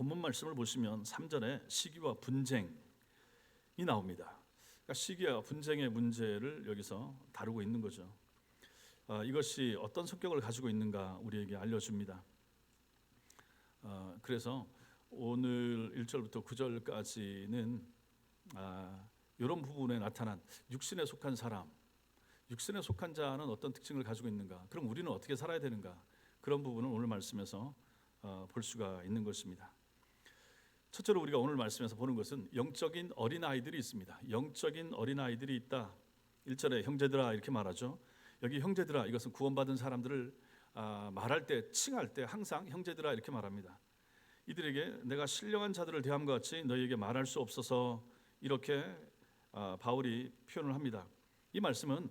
본문 말씀을 보시면 3절에 시기와 분쟁이 나옵니다. 그러니까 시기와 분쟁의 문제를 여기서 다루고 있는 거죠. 이것이 어떤 성격을 가지고 있는가 우리에게 알려줍니다. 그래서 오늘 1절부터 9절까지는 이런 부분에 나타난 육신에 속한 사람, 육신에 속한 자는 어떤 특징을 가지고 있는가, 그럼 우리는 어떻게 살아야 되는가, 그런 부분을 오늘 말씀에서 볼 수가 있는 것입니다. 첫째로 우리가 오늘 말씀에서 보는 것은 영적인 어린아이들이 있습니다. 영적인 어린아이들이 있다. 1절에 형제들아 이렇게 말하죠. 여기 형제들아, 이것은 구원받은 사람들을 말할 때, 칭할 때 항상 형제들아 이렇게 말합니다. 이들에게 내가 신령한 자들을 대함과 같이 너희에게 말할 수 없어서, 이렇게 바울이 표현을 합니다. 이 말씀은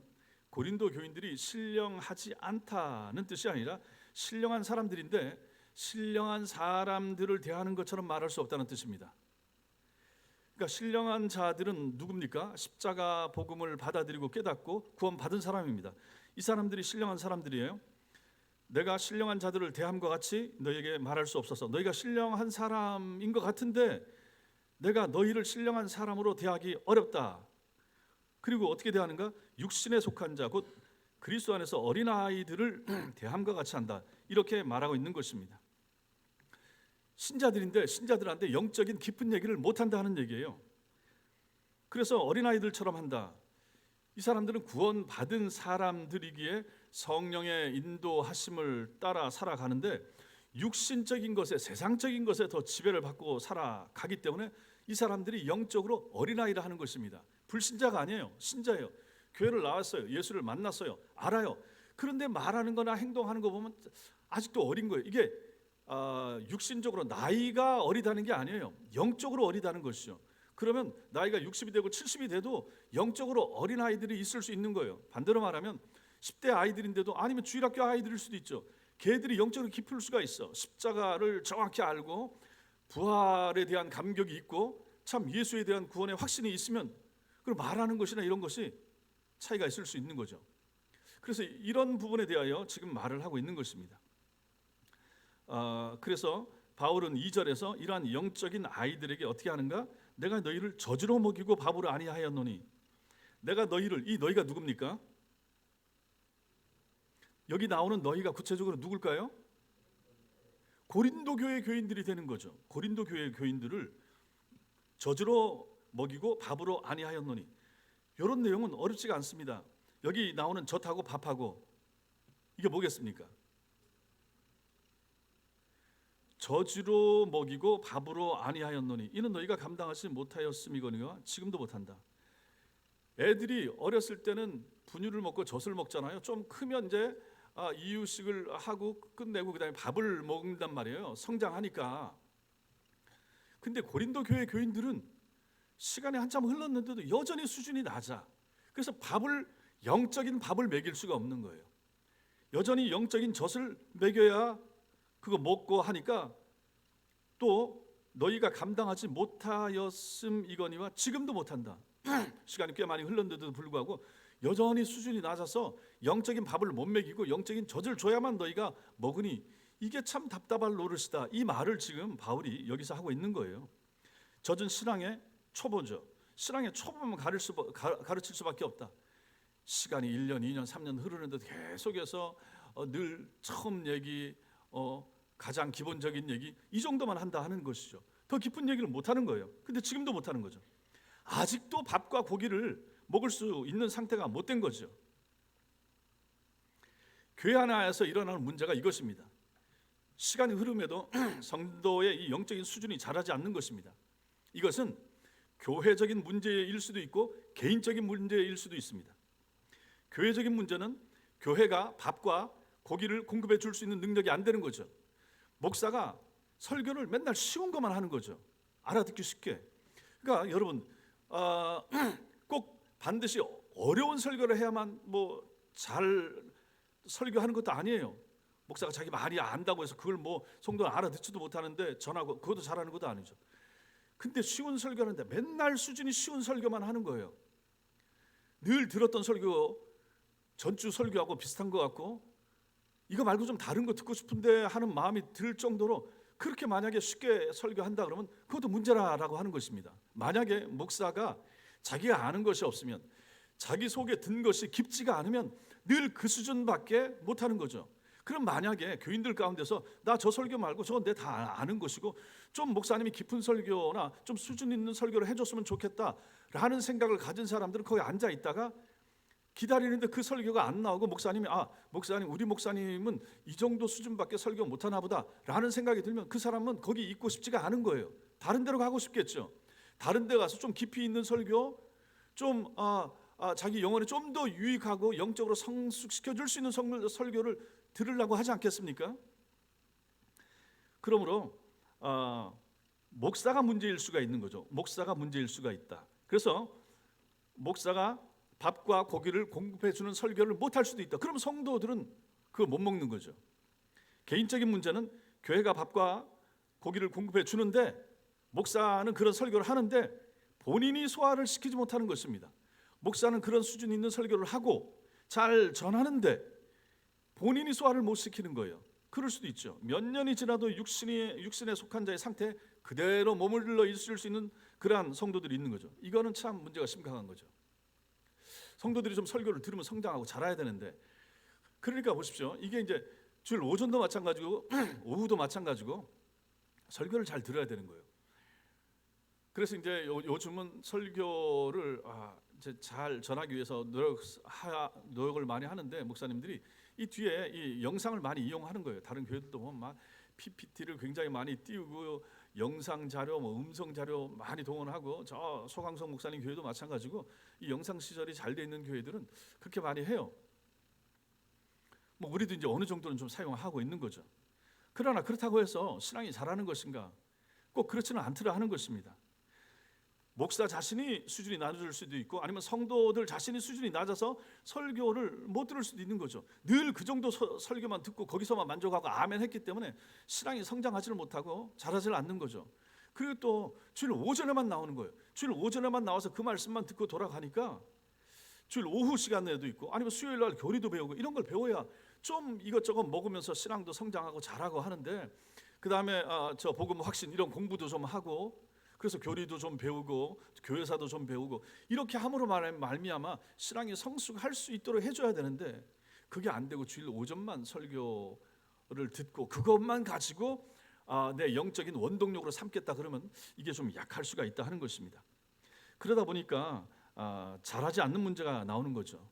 고린도 교인들이 신령하지 않다는 뜻이 아니라 신령한 사람들인데 신령한 사람들을 대하는 것처럼 말할 수 없다는 뜻입니다. 그러니까 신령한 자들은 누굽니까? 십자가 복음을 받아들이고 깨닫고 구원받은 사람입니다. 이 사람들이 신령한 사람들이에요. 내가 신령한 자들을 대함과 같이 너희에게 말할 수 없어서, 너희가 신령한 사람인 것 같은데 내가 너희를 신령한 사람으로 대하기 어렵다. 그리고 어떻게 대하는가? 육신에 속한 자, 곧 그리스도 안에서 어린아이들을 대함과 같이 한다. 이렇게 말하고 있는 것입니다. 신자들인데 신자들한테 영적인 깊은 얘기를 못한다 하는 얘기예요. 그래서 어린아이들처럼 한다. 이 사람들은 구원받은 사람들이기에 성령의 인도하심을 따라 살아가는데 육신적인 것에, 세상적인 것에 더 지배를 받고 살아가기 때문에 이 사람들이 영적으로 어린아이라 하는 것입니다. 불신자가 아니에요. 신자예요. 교회를 나왔어요. 예수를 만났어요. 알아요. 그런데 말하는 거나 행동하는 거 보면 아직도 어린 거예요. 이게 육신적으로 나이가 어리다는 게 아니에요. 영적으로 어리다는 것이죠. 그러면 나이가 60이 되고 70이 돼도 영적으로 어린아이들이 있을 수 있는 거예요. 반대로 말하면 10대 아이들인데도, 아니면 주일학교 아이들일 수도 있죠. 걔들이 영적으로 깊을 수가 있어. 십자가를 정확히 알고 부활에 대한 감격이 있고 참 예수에 대한 구원의 확신이 있으면 그걸 말하는 것이나 이런 것이 차이가 있을 수 있는 거죠. 그래서 이런 부분에 대하여 지금 말을 하고 있는 것입니다. 그래서 바울은 2절에서 이러한 영적인 아이들에게 어떻게 하는가? 내가 너희를 젖으로 먹이고 밥으로 아니하였노니. 내가 너희를, 이 너희가 누굽니까? 여기 나오는 너희가 구체적으로 누굴까요? 고린도 교회 교인들이 되는 거죠. 고린도 교회 교인들을 젖으로 먹이고 밥으로 아니하였노니. 이런 내용은 어렵지가 않습니다. 여기 나오는 젖하고 밥하고 이게 뭐겠습니까? 젖으로 먹이고 밥으로 아니하였노니 이는 너희가 감당하지 못하였음이거니와 지금도 못한다. 애들이 어렸을 때는 분유를 먹고 젖을 먹잖아요. 좀 크면 이제 이유식을 하고 끝내고 그다음에 밥을 먹는단 말이에요. 성장하니까. 근데 고린도 교회 교인들은 시간이 한참 흘렀는데도 여전히 수준이 낮아. 그래서 영적인 밥을 먹일 수가 없는 거예요. 여전히 영적인 젖을 먹여야 그거 먹고 하니까, 또 너희가 감당하지 못하였음이거니와 지금도 못한다. 시간이 꽤 많이 흘렀는데도 불구하고 여전히 수준이 낮아서 영적인 밥을 못 먹이고 영적인 젖을 줘야만 너희가 먹으니 이게 참 답답할 노릇이다. 이 말을 지금 바울이 여기서 하고 있는 거예요. 젖은 신앙의 초보죠. 신앙의 초보만 가르칠 수밖에 없다. 시간이 1년, 2년, 3년 흐르는데도 계속해서 늘 처음 얘기, 가장 기본적인 얘기, 이 정도만 한다 하는 것이죠. 더 깊은 얘기를 못하는 거예요. 근데 지금도 못하는 거죠. 아직도 밥과 고기를 먹을 수 있는 상태가 못된 거죠. 교회 하나에서 일어나는 문제가 이것입니다. 시간이 흐름에도 성도의 이 영적인 수준이 자라지 않는 것입니다. 이것은 교회적인 문제일 수도 있고 개인적인 문제일 수도 있습니다. 교회적인 문제는 교회가 밥과 고기를 공급해 줄 수 있는 능력이 안 되는 거죠. 목사가 설교를 맨날 쉬운 것만 하는 거죠. 알아듣기 쉽게. 그러니까 여러분, 꼭 반드시 어려운 설교를 해야만 잘 설교하는 것도 아니에요. 목사가 자기 말이 안다고 해서 그걸 성도는 알아듣지도 못하는데 전하고 그것도 잘하는 것도 아니죠. 근데 쉬운 설교하는데 맨날 수준이 쉬운 설교만 하는 거예요. 늘 들었던 설교, 전주 설교하고 비슷한 것 같고, 이거 말고 좀 다른 거 듣고 싶은데 하는 마음이 들 정도로 그렇게 만약에 쉽게 설교한다 그러면 그것도 문제라고 하는 것입니다. 만약에 목사가 자기가 아는 것이 없으면, 자기 속에 든 것이 깊지가 않으면 늘 그 수준밖에 못하는 거죠. 그럼 만약에 교인들 가운데서 나 저 설교 말고 저건 내 다 아는 것이고 좀 목사님이 깊은 설교나 좀 수준 있는 설교를 해줬으면 좋겠다라는 생각을 가진 사람들은 거기 앉아 있다가 기다리는데 그 설교가 안 나오고 목사님이 목사님 우리 목사님은 이 정도 수준밖에 설교 못하나 보다라는 생각이 들면 그 사람은 거기 있고 싶지가 않은 거예요. 다른 데로 가고 싶겠죠. 다른 데 가서 좀 깊이 있는 설교, 좀 자기 영혼에 좀 더 유익하고 영적으로 성숙시켜 줄 수 있는 설교를 들으려고 하지 않겠습니까? 그러므로 목사가 문제일 수가 있는 거죠. 목사가 문제일 수가 있다. 그래서 목사가 밥과 고기를 공급해 주는 설교를 못할 수도 있다. 그럼 성도들은 그거 못 먹는 거죠. 개인적인 문제는 교회가 밥과 고기를 공급해 주는데 목사는 그런 설교를 하는데 본인이 소화를 시키지 못하는 것입니다. 목사는 그런 수준 있는 설교를 하고 잘 전하는데 본인이 소화를 못 시키는 거예요. 그럴 수도 있죠. 몇 년이 지나도 육신에 속한 자의 상태에 그대로 머물러 있을 수 있는 그러한 성도들이 있는 거죠. 이거는 참 문제가 심각한 거죠. 성도들이 좀 설교를 들으면 성장하고 자라야 되는데, 그러니까 보십시오. 이게 이제 주일 오전도 마찬가지고 오후도 마찬가지고 설교를 잘 들어야 되는 거예요. 그래서 이제 요즘은 설교를 이제 잘 전하기 위해서 노력을 많이 하는데 목사님들이 이 뒤에 이 영상을 많이 이용하는 거예요. 다른 교회들도 보면 막 PPT를 굉장히 많이 띄우고 영상 자료, 음성 자료 많이 동원하고, 저 소강성 목사님 교회도 마찬가지고 이 영상 시절이 잘 돼 있는 교회들은 그렇게 많이 해요. 우리도 이제 어느 정도는 좀 사용하고 있는 거죠. 그러나 그렇다고 해서 신앙이 잘하는 것인가? 꼭 그렇지는 않더라 하는 것입니다. 목사 자신이 수준이 낮을 수도 있고 아니면 성도들 자신이 수준이 낮아서 설교를 못 들을 수도 있는 거죠. 늘 그 정도 설교만 듣고 거기서만 만족하고 아멘 했기 때문에 신앙이 성장하지를 못하고 자라지를 않는 거죠. 그리고 또 주일 오전에만 나오는 거예요. 주일 오전에만 나와서 그 말씀만 듣고 돌아가니까 주일 오후 시간에도 있고 아니면 수요일 날 교리도 배우고 이런 걸 배워야 좀 이것저것 먹으면서 신앙도 성장하고 잘하고 하는데, 그 다음에 저 복음 확신 이런 공부도 좀 하고, 그래서 교리도 좀 배우고 교회사도 좀 배우고 이렇게 함으로 말미암아 신앙이 성숙할 수 있도록 해줘야 되는데 그게 안 되고 주일 오전만 설교를 듣고 그것만 가지고 내 영적인 원동력으로 삼겠다 그러면 이게 좀 약할 수가 있다 하는 것입니다. 그러다 보니까 잘하지 않는 문제가 나오는 거죠.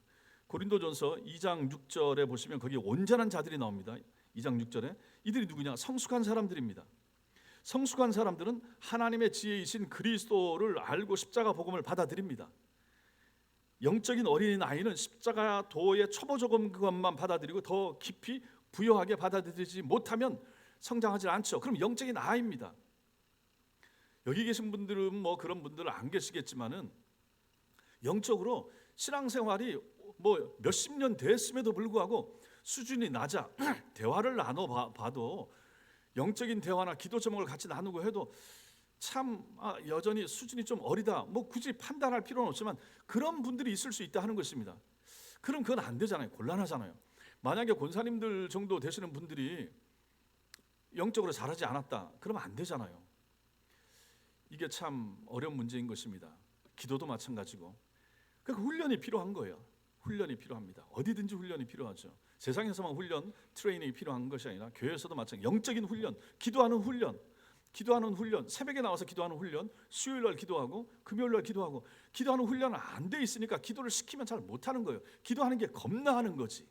고린도전서 2장 6절에 보시면 거기 온전한 자들이 나옵니다. 2장 6절에 이들이 누구냐? 성숙한 사람들입니다. 성숙한 사람들은 하나님의 지혜이신 그리스도를 알고 십자가 복음을 받아들입니다. 영적인 어린아이는 십자가 도의 초보적인 것만 받아들이고 더 깊이 부여하게 받아들이지 못하면 성장하지 않죠. 그럼 영적인 아이입니다. 여기 계신 분들은 뭐 그런 분들은 안 계시겠지만은 영적으로 신앙생활이 뭐 몇십 년 됐음에도 불구하고 수준이 낮아 대화를 나눠봐도 영적인 대화나 기도 제목을 같이 나누고 해도 참 여전히 수준이 좀 어리다. 뭐 굳이 판단할 필요는 없지만 그런 분들이 있을 수 있다 하는 것입니다. 그럼 그건 안 되잖아요. 곤란하잖아요. 만약에 권사님들 정도 되시는 분들이 영적으로 잘하지 않았다. 그러면 안 되잖아요. 이게 참 어려운 문제인 것입니다. 기도도 마찬가지고. 그러니까 훈련이 필요한 거예요. 훈련이 필요합니다. 어디든지 훈련이 필요하죠. 세상에서만 훈련, 트레이닝이 필요한 것이 아니라 교회에서도 마찬가지. 영적인 훈련, 기도하는 훈련, 새벽에 나와서 기도하는 훈련, 수요일 날 기도하고 금요일 날 기도하고, 기도하는 훈련은 안 돼 있으니까 기도를 시키면 잘 못하는 거예요. 기도하는 게 겁나하는 거지.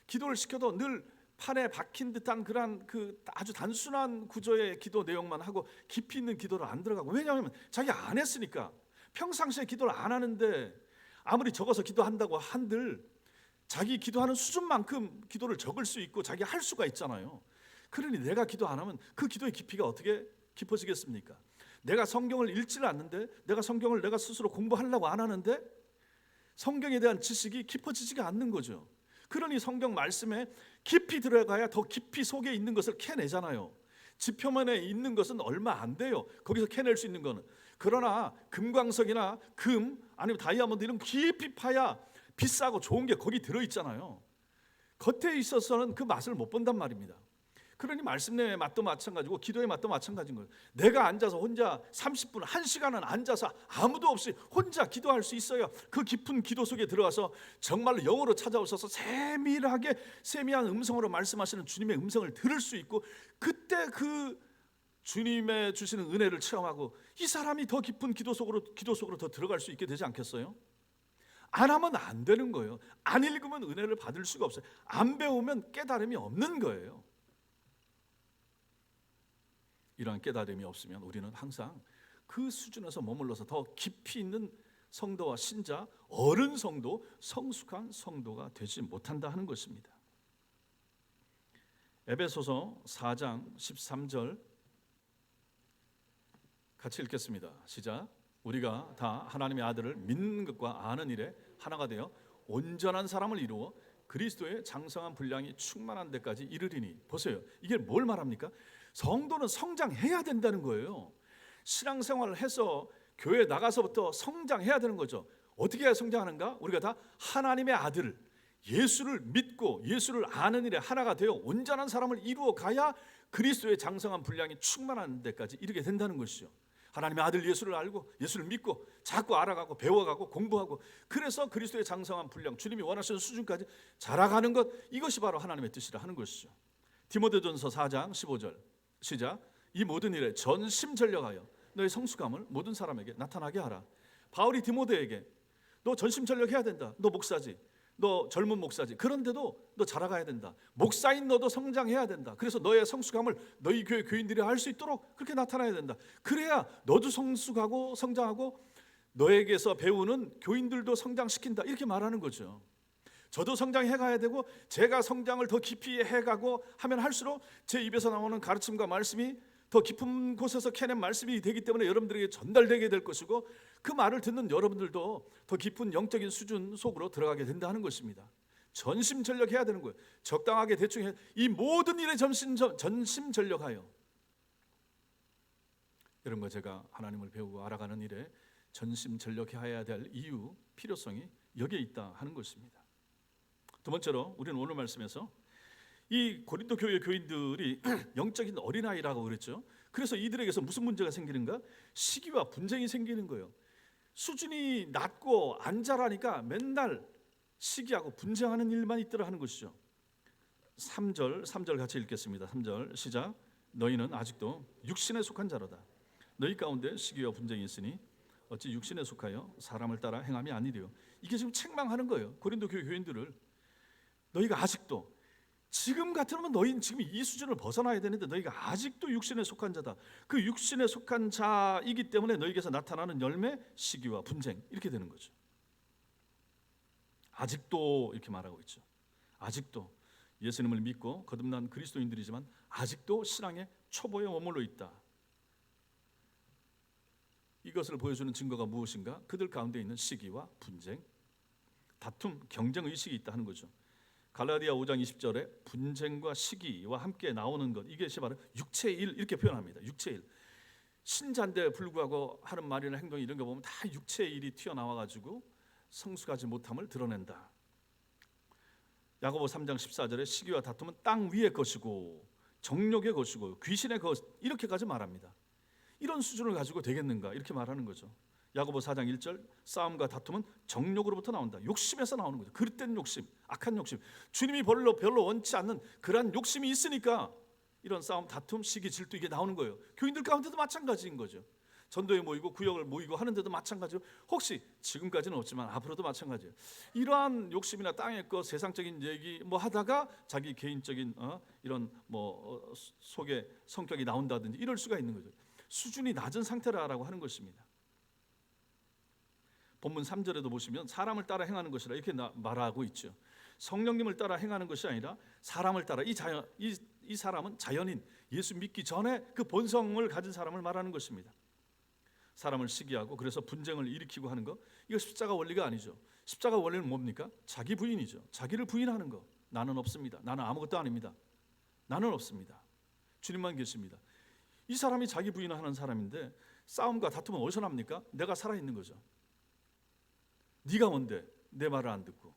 기도를 시켜도 늘 판에 박힌 듯한 그런 그 아주 단순한 구조의 기도 내용만 하고 깊이 있는 기도를 안 들어가고, 왜냐하면 자기가 안 했으니까. 평상시에 기도를 안 하는데 아무리 적어서 기도한다고 한들 자기 기도하는 수준만큼 기도를 적을 수 있고 자기 할 수가 있잖아요. 그러니 내가 기도 안 하면 그 기도의 깊이가 어떻게 깊어지겠습니까? 내가 성경을 읽지를 않는데, 내가 성경을 내가 스스로 공부하려고 안 하는데 성경에 대한 지식이 깊어지지가 않는 거죠. 그러니 성경 말씀에 깊이 들어가야 더 깊이 속에 있는 것을 캐내잖아요. 지표면에 있는 것은 얼마 안 돼요. 거기서 캐낼 수 있는 거는. 그러나 금광석이나 금 아니면 다이아몬드 이런 깊이 파야 비싸고 좋은 게 거기 들어있잖아요. 겉에 있어서는 그 맛을 못 본단 말입니다. 그러니 말씀 내의 맛도 마찬가지고 기도의 맛도 마찬가지인 거예요. 내가 앉아서 혼자 30분, 1시간은 앉아서 아무도 없이 혼자 기도할 수 있어야 그 깊은 기도 속에 들어가서 정말로 영으로 찾아오셔서 세미한 음성으로 말씀하시는 주님의 음성을 들을 수 있고, 그때 그 주님의 주시는 은혜를 체험하고 이 사람이 더 깊은 기도 속으로 더 들어갈 수 있게 되지 않겠어요? 안 하면 안 되는 거예요. 안 읽으면 은혜를 받을 수가 없어요. 안 배우면 깨달음이 없는 거예요. 이러한 깨달음이 없으면 우리는 항상 그 수준에서 머물러서 더 깊이 있는 성도와 신자, 어른 성도, 성숙한 성도가 되지 못한다 하는 것입니다. 에베소서 4장 13절 같이 읽겠습니다. 시작. 우리가 다 하나님의 아들을 믿는 것과 아는 일에 하나가 되어 온전한 사람을 이루어 그리스도의 장성한 분량이 충만한 데까지 이르리니. 보세요. 이게 뭘 말합니까? 성도는 성장해야 된다는 거예요. 신앙생활을 해서 교회 나가서부터 성장해야 되는 거죠. 어떻게 해야 성장하는가? 우리가 다 하나님의 아들을, 예수를 믿고 예수를 아는 일에 하나가 되어 온전한 사람을 이루어 가야 그리스도의 장성한 분량이 충만한 데까지 이르게 된다는 것이죠. 하나님의 아들 예수를 알고 예수를 믿고 자꾸 알아가고 배워가고 공부하고, 그래서 그리스도의 장성한 분량, 주님이 원하시는 수준까지 자라가는 것, 이것이 바로 하나님의 뜻이라 하는 것이죠. 디모데전서 4장 15절 시작. 이 모든 일에 전심전력하여 너의 성숙함을 모든 사람에게 나타나게 하라. 바울이 디모데에게 너 전심전력해야 된다. 너 목사지, 너 젊은 목사지. 그런데도 너 자라가야 된다. 목사인 너도 성장해야 된다. 그래서 너의 성숙함을 너희 교회 교인들이 할 수 있도록 그렇게 나타나야 된다. 그래야 너도 성숙하고 성장하고 너에게서 배우는 교인들도 성장시킨다. 이렇게 말하는 거죠. 저도 성장해가야 되고 제가 성장을 더 깊이 해가고 하면 할수록 제 입에서 나오는 가르침과 말씀이 더 깊은 곳에서 캐낸 말씀이 되기 때문에 여러분들에게 전달되게 될 것이고, 그 말을 듣는 여러분들도 더 깊은 영적인 수준 속으로 들어가게 된다는 것입니다. 전심전력해야 되는 거예요. 적당하게 대충 해. 이 모든 일에 전심전력하여. 이런 거 제가 하나님을 배우고 알아가는 일에 전심전력해야 될 이유, 필요성이 여기에 있다 하는 것입니다. 두 번째로 우리는 오늘 말씀에서 이 고린도 교회 교인들이 영적인 어린아이라고 그랬죠. 그래서 이들에게서 무슨 문제가 생기는가? 시기와 분쟁이 생기는 거예요. 수준이 낮고 안 자라니까 맨날 시기하고 분쟁하는 일만 있더라 하는 것이죠. 3절 같이 읽겠습니다. 3절 시작. 너희는 아직도 육신에 속한 자로다. 너희 가운데 시기와 분쟁이 있으니 어찌 육신에 속하여 사람을 따라 행함이 아니리요. 이게 지금 책망하는 거예요. 고린도 교회 교인들을. 너희가 아직도, 지금 같으면 너희는 지금 이 수준을 벗어나야 되는데 너희가 아직도 육신에 속한 자다. 그 육신에 속한 자이기 때문에 너희에게서 나타나는 열매, 시기와 분쟁, 이렇게 되는 거죠. 아직도 이렇게 말하고 있죠. 아직도 예수님을 믿고 거듭난 그리스도인들이지만 아직도 신앙의 초보에 머물러 있다. 이것을 보여주는 증거가 무엇인가? 그들 가운데 있는 시기와 분쟁, 다툼, 경쟁 의식이 있다 하는 거죠. 갈라디아 5장 20절에 분쟁과 시기와 함께 나오는 것, 이것이 바로 육체의 일, 이렇게 표현합니다. 육체의 일. 신자인데 불구하고 하는 말이나 행동 이런 거 보면 다 육체의 일이 튀어나와가지고 성숙하지 못함을 드러낸다. 야고보 3장 14절에 시기와 다툼은 땅 위의 것이고 정욕의 것이고 귀신의 것, 이렇게까지 말합니다. 이런 수준을 가지고 되겠는가, 이렇게 말하는 거죠. 야고보 4장 1절 싸움과 다툼은 정욕으로부터 나온다. 욕심에서 나오는 거죠. 그릇된 욕심, 악한 욕심, 주님이 별로 원치 않는 그러한 욕심이 있으니까 이런 싸움, 다툼, 시기, 질투, 이게 나오는 거예요. 교인들 가운데도 마찬가지인 거죠. 전도에 모이고 구역을 모이고 하는데도 마찬가지로, 혹시 지금까지는 없지만 앞으로도 마찬가지예요. 이러한 욕심이나 땅의 것, 세상적인 얘기 뭐 하다가 자기 개인적인 이런 속에 성격이 나온다든지 이럴 수가 있는 거죠. 수준이 낮은 상태라고 하는 것입니다. 본문 3절에도 보시면 사람을 따라 행하는 것이라 이렇게 말하고 있죠. 성령님을 따라 행하는 것이 아니라 사람을 따라, 이 사람은 자연인, 예수 믿기 전에 그 본성을 가진 사람을 말하는 것입니다. 사람을 시기하고 그래서 분쟁을 일으키고 하는 것, 이거 십자가 원리가 아니죠. 십자가 원리는 뭡니까? 자기 부인이죠. 자기를 부인하는 것. 나는 없습니다. 나는 아무것도 아닙니다. 나는 없습니다. 주님만 계십니다. 이 사람이 자기 부인을 하는 사람인데 싸움과 다툼은 어디서 납니까? 내가 살아있는 거죠. 네가 뭔데 내 말을 안 듣고,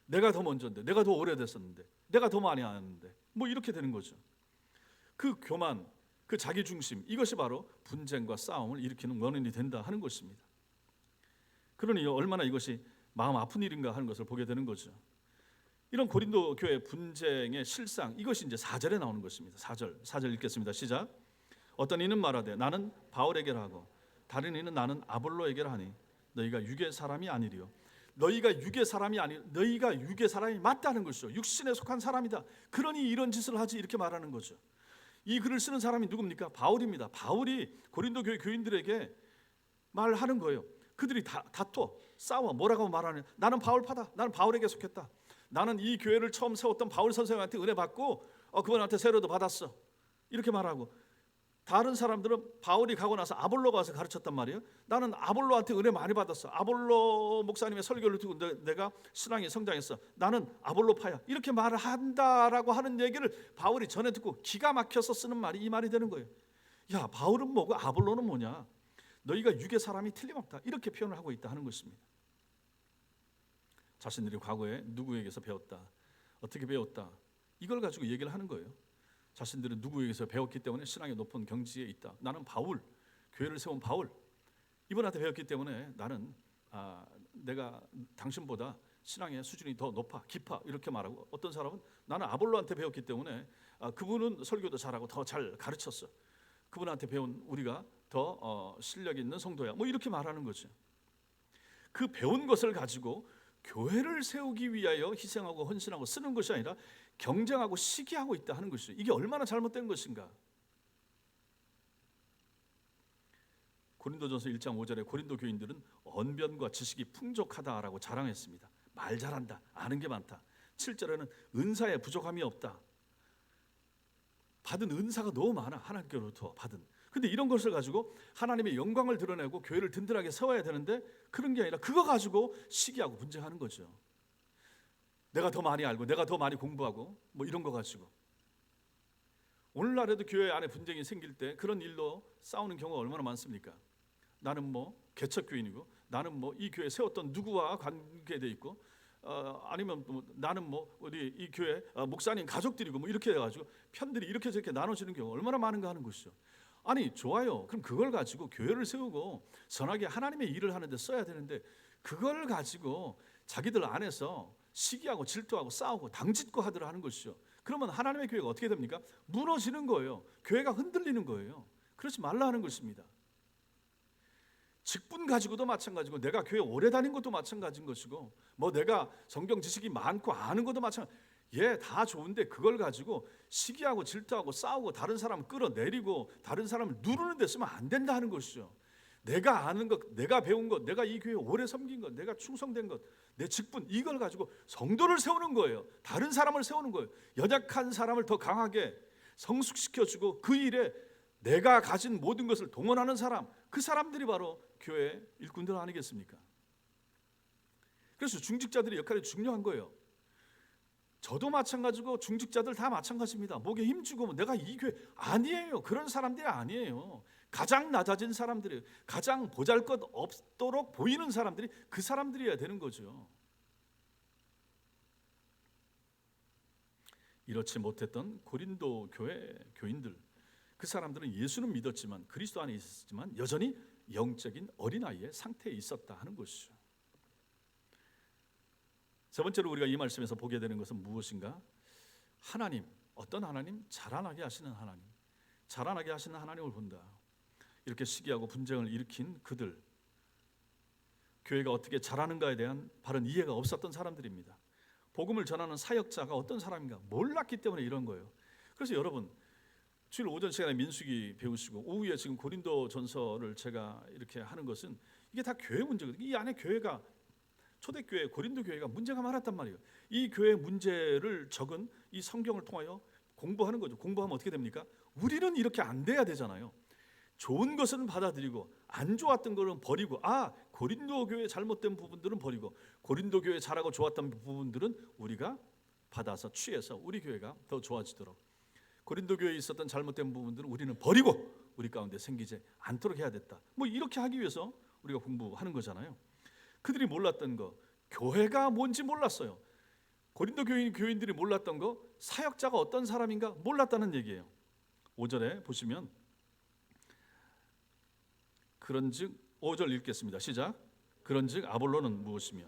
내가 더 먼저인데, 내가 더 오래됐었는데, 내가 더 많이 아는데, 뭐 이렇게 되는 거죠. 그 교만, 그 자기중심, 이것이 바로 분쟁과 싸움을 일으키는 원인이 된다 하는 것입니다. 그러니 얼마나 이것이 마음 아픈 일인가 하는 것을 보게 되는 거죠. 이런 고린도 교회 분쟁의 실상, 이것이 이제 4절에 나오는 것입니다. 4절 읽겠습니다. 시작. 어떤 이는 말하되 나는 바울에게라 하고 다른 이는 나는 아볼로에게라 하니 너희가 육의 사람이 아니리요. 너희가 육의 사람이 너희가 육의 사람이 맞다는 것이죠. 육신에 속한 사람이다. 그러니 이런 짓을 하지, 이렇게 말하는 거죠. 이 글을 쓰는 사람이 누굽니까? 바울입니다. 바울이 고린도 교회 교인들에게 말하는 거예요. 그들이 다퉈 싸워. 뭐라고 말하냐? 나는 바울파다. 나는 바울에게 속했다. 나는 이 교회를 처음 세웠던 바울 선생님한테 은혜 받고 그분한테 세례도 받았어. 이렇게 말하고, 다른 사람들은 바울이 가고 나서 아볼로가 와서 가르쳤단 말이에요. 나는 아볼로한테 은혜 많이 받았어. 아볼로 목사님의 설교를 듣고 내가 신앙이 성장했어. 나는 아볼로파야. 이렇게 말을 한다라고 하는 얘기를 바울이 전해 듣고 기가 막혀서 쓰는 말이 이 말이 되는 거예요. 야, 바울은 뭐고 아볼로는 뭐냐? 너희가 육의 사람이 틀림없다. 이렇게 표현을 하고 있다 하는 것입니다. 자신들이 과거에 누구에게서 배웠다, 어떻게 배웠다, 이걸 가지고 얘기를 하는 거예요. 자신들은 누구에게서 배웠기 때문에 신앙의 높은 경지에 있다. 나는 바울, 교회를 세운 바울, 이분한테 배웠기 때문에 나는 내가 당신보다 신앙의 수준이 더 높아, 깊아, 이렇게 말하고, 어떤 사람은 나는 아볼로한테 배웠기 때문에 그분은 설교도 잘하고 더 잘 가르쳤어. 그분한테 배운 우리가 더 실력 있는 성도야. 뭐 이렇게 말하는 거죠. 그 배운 것을 가지고 교회를 세우기 위하여 희생하고 헌신하고 쓰는 것이 아니라 경쟁하고 시기하고 있다 하는 것이죠. 이게 얼마나 잘못된 것인가. 고린도전서 1장 5절에 고린도 교인들은 언변과 지식이 풍족하다라고 자랑했습니다. 말 잘한다, 아는 게 많다. 7절에는 은사에 부족함이 없다. 받은 은사가 너무 많아, 하나님께로부터 받은. 근데 이런 것을 가지고 하나님의 영광을 드러내고 교회를 든든하게 세워야 되는데 그런 게 아니라 그거 가지고 시기하고 분쟁하는 거죠. 내가 더 많이 알고 내가 더 많이 공부하고 뭐 이런 거 가지고. 오늘날에도 교회 안에 분쟁이 생길 때 그런 일로 싸우는 경우가 얼마나 많습니까? 나는 뭐 개척교인이고 나는 뭐 이 교회 세웠던 누구와 관계돼 있고 아니면 뭐 나는 뭐 우리 이 교회 목사님 가족들이고 뭐 이렇게 해가지고 편들이 이렇게 저렇게 나눠지는 경우가 얼마나 많은가 하는 것이죠. 아니 좋아요. 그럼 그걸 가지고 교회를 세우고 선하게 하나님의 일을 하는데 써야 되는데 그걸 가지고 자기들 안에서 시기하고 질투하고 싸우고 당짓고 하더라 하는 것이죠. 그러면 하나님의 교회가 어떻게 됩니까? 무너지는 거예요. 교회가 흔들리는 거예요. 그렇지 말라 하는 것입니다. 직분 가지고도 마찬가지고 내가 교회 오래 다닌 것도 마찬가지인 것이고 뭐 내가 성경 지식이 많고 아는 것도 마찬가지. 다 좋은데 그걸 가지고 시기하고 질투하고 싸우고 다른 사람을 끌어내리고 다른 사람을 누르는 데 쓰면 안 된다 하는 것이죠. 내가 아는 것, 내가 배운 것, 내가 이 교회에 오래 섬긴 것, 내가 충성된 것, 내 직분, 이걸 가지고 성도를 세우는 거예요. 다른 사람을 세우는 거예요. 연약한 사람을 더 강하게 성숙시켜주고 그 일에 내가 가진 모든 것을 동원하는 사람, 그 사람들이 바로 교회 일꾼들 아니겠습니까? 그래서 중직자들의 역할이 중요한 거예요. 저도 마찬가지고 중직자들 다 마찬가지입니다. 목에 힘주고 내가 이 교회 아니에요. 그런 사람들이 아니에요. 가장 낮아진 사람들이에요. 가장 보잘것없도록 보이는 사람들이 그 사람들이어야 되는 거죠. 이렇지 못했던 고린도 교회 교인들, 그 사람들은 예수는 믿었지만 그리스도 안에 있었지만 여전히 영적인 어린아이의 상태에 있었다 하는 것이죠. 세 번째로 우리가 이 말씀에서 보게 되는 것은 무엇인가? 하나님, 어떤 하나님? 자라나게 하시는 하나님, 자라나게 하시는 하나님을 본다. 이렇게 시기하고 분쟁을 일으킨 그들, 교회가 어떻게 자라는가에 대한 바른 이해가 없었던 사람들입니다. 복음을 전하는 사역자가 어떤 사람인가 몰랐기 때문에 이런 거예요. 그래서 여러분, 주일 오전 시간에 민수기 배우시고 오후에 지금 고린도 전서를 제가 이렇게 하는 것은 이게 다 교회 문제거든요. 이 안에 교회가, 초대교회 고린도 교회가 문제가 많았단 말이에요. 이 교회 문제를 적은 이 성경을 통하여 공부하는 거죠. 공부하면 어떻게 됩니까? 우리는 이렇게 안 돼야 되잖아요. 좋은 것은 받아들이고 안 좋았던 거는 버리고, 고린도 교회 잘못된 부분들은 버리고 고린도 교회 잘하고 좋았던 부분들은 우리가 받아서 취해서 우리 교회가 더 좋아지도록, 고린도 교회에 있었던 잘못된 부분들은 우리는 버리고 우리 가운데 생기지 않도록 해야 됐다. 뭐 이렇게 하기 위해서 우리가 공부하는 거잖아요. 그들이 몰랐던 거, 교회가 뭔지 몰랐어요. 고린도 교인들이 몰랐던 거, 사역자가 어떤 사람인가 몰랐다는 얘기예요. 5절에 보시면 그런즉 5절 읽겠습니다. 시작. 그런즉 아볼로는 무엇이며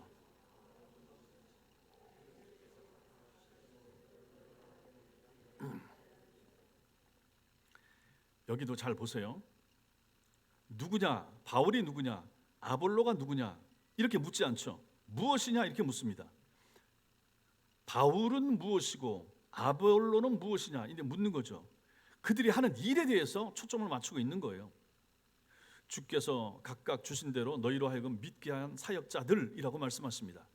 여기도 잘 보세요. 누구냐? 바울이 누구냐? 아볼로가 누구냐? 이렇게 묻지 않죠. 무엇이냐? 이렇게 묻습니다. 바울은 무엇이고 아볼로는 무엇이냐? 이제 묻는 거죠. 그들이 하는 일에 대해서 초점을 맞추고 있는 거예요. 주께서 각각 주신 대로 너희로 하여금 믿게 한 사역자들이라고 말씀하십니다.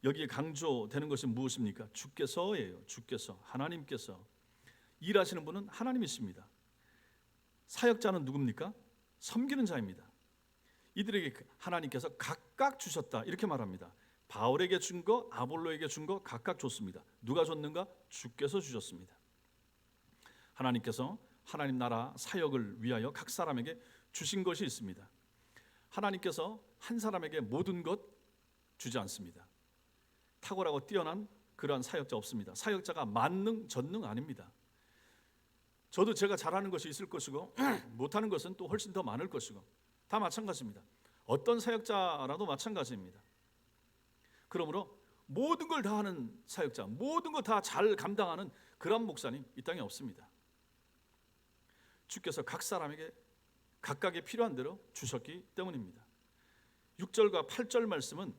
여기에 강조되는 것이 무엇입니까? 주께서예요. 주께서, 하나님께서. 일하시는 분은 하나님이십니다. 사역자는 누굽니까? 섬기는 자입니다. 이들에게 하나님께서 각각 주셨다 이렇게 말합니다. 바울에게 준 거, 아볼로에게 준 거 각각 줬습니다. 누가 줬는가? 주께서 주셨습니다. 하나님께서 하나님 나라 사역을 위하여 각 사람에게 주신 것이 있습니다. 하나님께서 한 사람에게 모든 것 주지 않습니다. 탁월하고 뛰어난 그러한 사역자 없습니다. 사역자가 만능, 전능 아닙니다. 저도 제가 잘하는 것이 있을 것이고 못하는 것은 또 훨씬 더 많을 것이고 다 마찬가지입니다. 어떤 사역자라도 마찬가지입니다. 그러므로 모든 걸 다 하는 사역자, 모든 걸 다 잘 감당하는 그런 목사님 이 땅에 없습니다. 주께서 각 사람에게 각각의 필요한 대로 주셨기 때문입니다. 6절과 8절 말씀은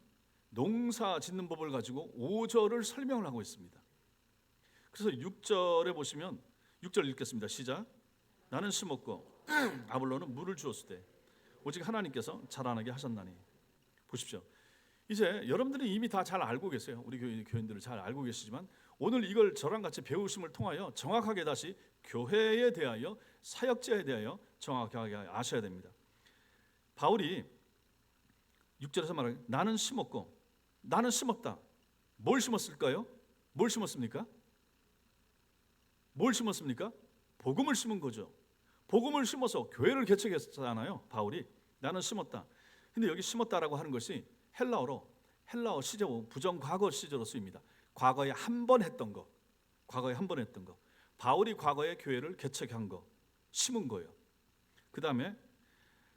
농사 짓는 법을 가지고 5절을 설명을 하고 있습니다. 그래서 6절에 보시면 6절 읽겠습니다. 시작. 나는 심었고 아볼로는 물을 주었으되 오직 하나님께서 자라나게 하셨나니. 보십시오. 이제 여러분들이 이미 다 잘 알고 계세요. 우리 교인들을 잘 알고 계시지만 오늘 이걸 저랑 같이 배우심을 통하여 정확하게 다시 교회에 대하여 사역자에 대하여 정확하게 아셔야 됩니다. 바울이 6절에서 말하는 나는 심었고 나는 심었다. 뭘 심었을까요? 뭘 심었습니까? 뭘 심었습니까? 복음을 심은 거죠. 복음을 심어서 교회를 개척했잖아요. 바울이 나는 심었다. 근데 여기 심었다라고 하는 것이 헬라어 시제고 부정과거 시제로 쓰입니다. 과거에 한 번 했던 거, 과거에 한 번 했던 거. 바울이 과거에 교회를 개척한 거, 심은 거예요. 그 다음에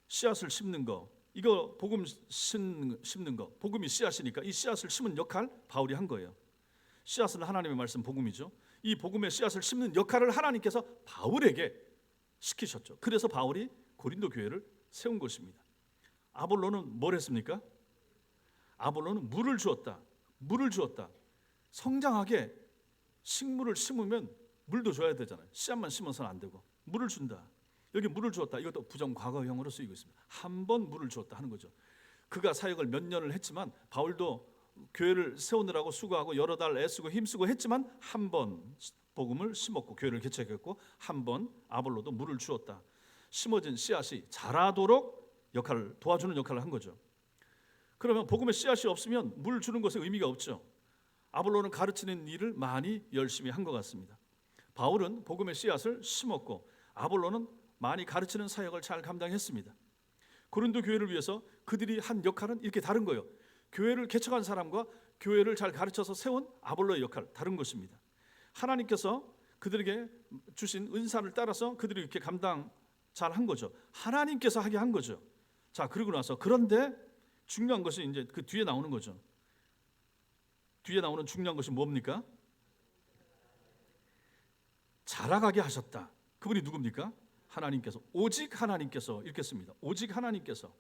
씨앗을 심는 거, 이거 복음 심는 거, 복음이 씨앗이니까 이 씨앗을 심은 역할 바울이 한 거예요. 씨앗은 하나님의 말씀 복음이죠. 이 복음의 씨앗을 심는 역할을 하나님께서 바울에게 시키셨죠. 그래서 바울이 고린도 교회를 세운 것입니다. 아볼로는 뭘 했습니까? 아볼로는 물을 주었다. 물을 주었다. 성장하게 식물을 심으면 물도 줘야 되잖아요. 씨앗만 심어서는 안 되고 물을 준다. 여기 물을 주었다. 이것도 부정과거형으로 쓰이고 있습니다. 한 번 물을 주었다 하는 거죠. 그가 사역을 몇 년을 했지만 바울도 교회를 세우느라고 수고하고 여러 달 애쓰고 힘쓰고 했지만 한 번 복음을 심었고 교회를 개척했고 한 번 아볼로도 물을 주었다. 심어진 씨앗이 자라도록 역할을 도와주는 역할을 한 거죠. 그러면 복음의 씨앗이 없으면 물 주는 것에 의미가 없죠. 아볼로는 가르치는 일을 많이 열심히 한 것 같습니다. 바울은 복음의 씨앗을 심었고 아볼로는 많이 가르치는 사역을 잘 감당했습니다. 고린도 교회를 위해서 그들이 한 역할은 이렇게 다른 거예요. 교회를 개척한 사람과 교회를 잘 가르쳐서 세운 아볼로의 역할 다른 것입니다. 하나님께서 그들에게 주신 은사를 따라서 그들이 이렇게 감당 잘 한 거죠. 하나님께서 하게 한 거죠. 자, 그러고 나서 그런데 중요한 것이 이제 그 뒤에 나오는 거죠. 뒤에 나오는 중요한 것이 뭡니까? 자라가게 하셨다. 그분이 누굽니까? 하나님께서. 오직 하나님께서 이렇게 씁니다. 오직 하나님께서.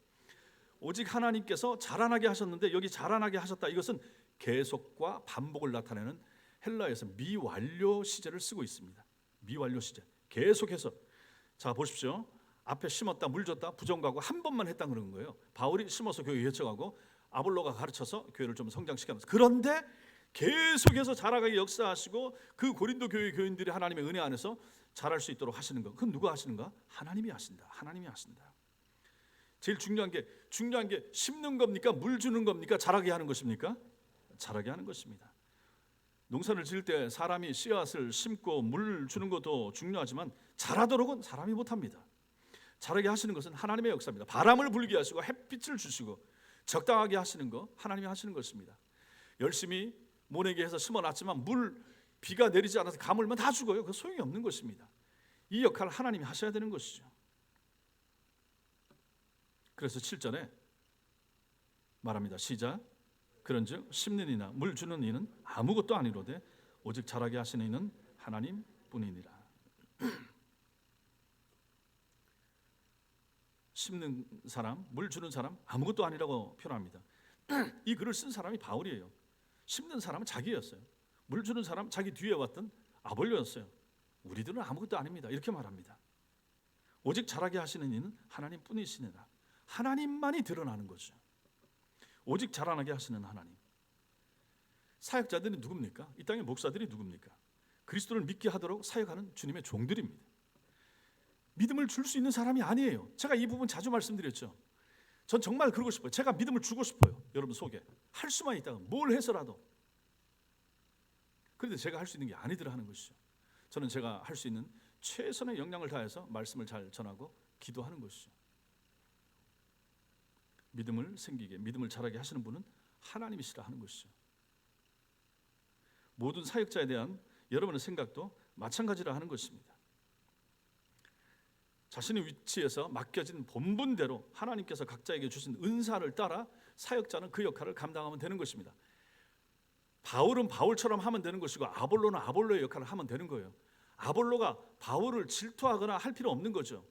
오직 하나님께서 자라나게 하셨는데 여기 자라나게 하셨다. 이것은 계속과 반복을 나타내는 헬라에서 미완료 시제를 쓰고 있습니다. 미완료 시제. 계속해서. 자, 보십시오. 앞에 심었다, 물 줬다, 부정과고 한 번만 했다 그런 거예요. 바울이 심어서 교회 개척하고 아볼로가 가르쳐서 교회를 좀 성장시키면서. 그런데 계속해서 자라가게 역사하시고 그 고린도 교회 교인들이 하나님의 은혜 안에서 자랄 수 있도록 하시는 거. 그건 누가 하시는가? 하나님이 하신다. 하나님이 하신다. 제일 중요한 게 심는 겁니까? 물 주는 겁니까? 자라게 하는 것입니까? 자라게 하는 것입니다. 농사를 지을 때 사람이 씨앗을 심고 물 주는 것도 중요하지만 자라도록은 사람이 못합니다. 자라게 하시는 것은 하나님의 역사입니다. 바람을 불게 하시고 햇빛을 주시고 적당하게 하시는 거 하나님이 하시는 것입니다. 열심히 모내게 해서 심어놨지만 비가 내리지 않아서 가물면 다 죽어요. 그 소용이 없는 것입니다. 이 역할을 하나님이 하셔야 되는 것이죠. 그래서 7절에 말합니다. 시작. 그런즉 심는 이나 물 주는 이는 아무것도 아니로되 오직 자라게 하시는 이는 하나님뿐이니라. 심는 사람, 물 주는 사람 아무것도 아니라고 표현합니다. 이 글을 쓴 사람이 바울이에요. 심는 사람은 자기였어요. 물 주는 사람 자기 뒤에 왔던 아볼로였어요. 우리들은 아무것도 아닙니다. 이렇게 말합니다. 오직 자라게 하시는 이는 하나님뿐이시니라. 하나님만이 드러나는 거죠. 오직 자라나게 하시는 하나님. 사역자들이 누굽니까? 이 땅의 목사들이 누굽니까? 그리스도를 믿게 하도록 사역하는 주님의 종들입니다. 믿음을 줄 수 있는 사람이 아니에요. 제가 이 부분 자주 말씀드렸죠. 전 정말 그러고 싶어요. 제가 믿음을 주고 싶어요. 여러분 속에 할 수만 있다면 뭘 해서라도. 그런데 제가 할 수 있는 게 아니더라 하는 것이죠. 저는 제가 할 수 있는 최선의 역량을 다해서 말씀을 잘 전하고 기도하는 것이죠. 믿음을 생기게, 믿음을 자라게 하시는 분은 하나님이시라 하는 것이죠. 모든 사역자에 대한 여러분의 생각도 마찬가지라 하는 것입니다. 자신의 위치에서 맡겨진 본분대로 하나님께서 각자에게 주신 은사를 따라 사역자는 그 역할을 감당하면 되는 것입니다. 바울은 바울처럼 하면 되는 것이고 아볼로는 아볼로의 역할을 하면 되는 거예요. 아볼로가 바울을 질투하거나 할 필요 없는 거죠.